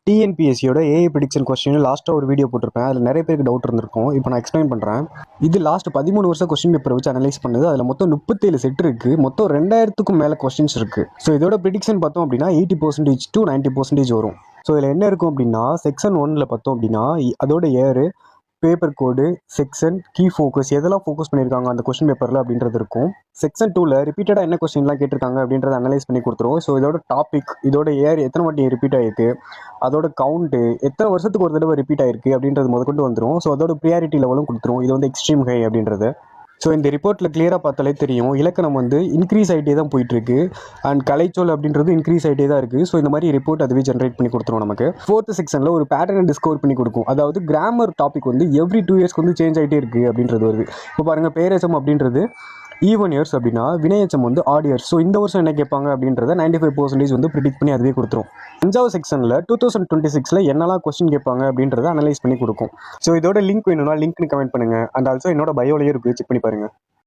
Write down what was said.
டிஎன்பிஎஸ்சியோட AI prediction question லாஸ்ட்டாக ஒரு video போட்டிருப்பேன். அதில் நிறைய பேருக்கு டவுட் இருந்திருக்கும். இப்போ நான் எக்ஸ்பிளைன் பண்ணுறேன். இது லாஸ்ட் 13 வருஷம் கொஸ்டின் பேப்பரை வச்சு அனலைஸ் பண்ணுது. அதில் மொத்தம் 37 செட் இருக்குது. மொத்தம் 2000க்கும் மேலே கொஸ்டின்ஸ் இருக்குது. ஸோ இதோட ப்ரிடிக்ஷன் பார்த்தோம் அப்படின்னா 80% to 90% வரும். ஸோ இதில் என்ன இருக்கும் அப்படின்னா, செக்ஷன் 1ல் பார்த்தோம் அப்படின்னா அதோட ஏரு, பேப்பர் கோடு, செக்ஷன், கீ ஃபோக்கஸ் எதெல்லாம் ஃபோக்கஸ் பண்ணியிருக்காங்க அந்த கொஸ்டின் பேப்பரில் அப்படின்றது இருக்கும். செக்ஷன் 2ல் ரிப்பீட்டடாக என்ன கொஸ்டின்லாம் கேட்டிருக்காங்க அப்படின்றத அனலைஸ் பண்ணி கொடுத்துரும். ஸோ இதோட டாபிக், இதோட ஏர் எத்தனை வாட்டி ரிப்பீட் ஆகிருக்கு, அதோட கவுண்ட்டு, எத்தனை வருஷத்துக்கு ஒரு தடவை ரிப்பீட் ஆகிருக்கு அப்படின்றது முதற்கொண்டு வந்துடும். ஸோ அதோட ப்ரியாரிட்டி லெவலும் கொடுத்துரும். இது வந்து எக்ஸ்ட்ரீம் ஹை அப்படின்றது. ஸோ இந்த ரிப்போர்ட்டில் கிளியராக பார்த்தாலே தெரியும், இலக்கணம் வந்து இன்க்ரீஸ் ஆகிட்டே தான் போயிட்டுருக்கு. அண்ட் கலைச்சொல் அப்படின்றது இன்க்ரீஸ் ஆகிட்டே தான் இருக்குது. ஸோ இந்த மாதிரி ரிப்போர்ட் அதுவே ஜென்ரேட் பண்ணி கொடுத்துரும் நமக்கு. 4th செக்ஷனில் ஒரு பேட்டர்னை டிஸ்கவர் பண்ணி கொடுக்கும். அதாவது கிராமர் டாபிக் வந்து எவ்ரி 2 இயர்ஸ்க்கு வந்து சேஞ்ச் ஆகிட்டே இருக்குது அப்படின்றது வருது. இப்போ பாருங்கள், பேரேச்சம் அப்படின்றது ஈவன் இயர்ஸ் அப்படின்னா வினையச்சம் வந்து ஆட் இயர்ஸ். ஸோ இந்த வருஷம் என்ன கேட்பாங்க அப்படின்றத 95% வந்து ப்ரிடிக்ட் பண்ணி அதுவே கொடுத்துரும். 5வது செக்ஷனில் 2026ல் என்னெல்லாம் கொஸ்டின் கேட்பாங்க அப்படின்றத அனலைஸ் பண்ணி கொடுக்கும். ஸோ இதோட லிங்க் வேணும்னா லிங்க்னு கமெண்ட் பண்ணுங்கள். அண்ட் ஆல்சோ என்னோட பயோலையும் இருக்குது, செக் பண்ணி பாருங்கள்.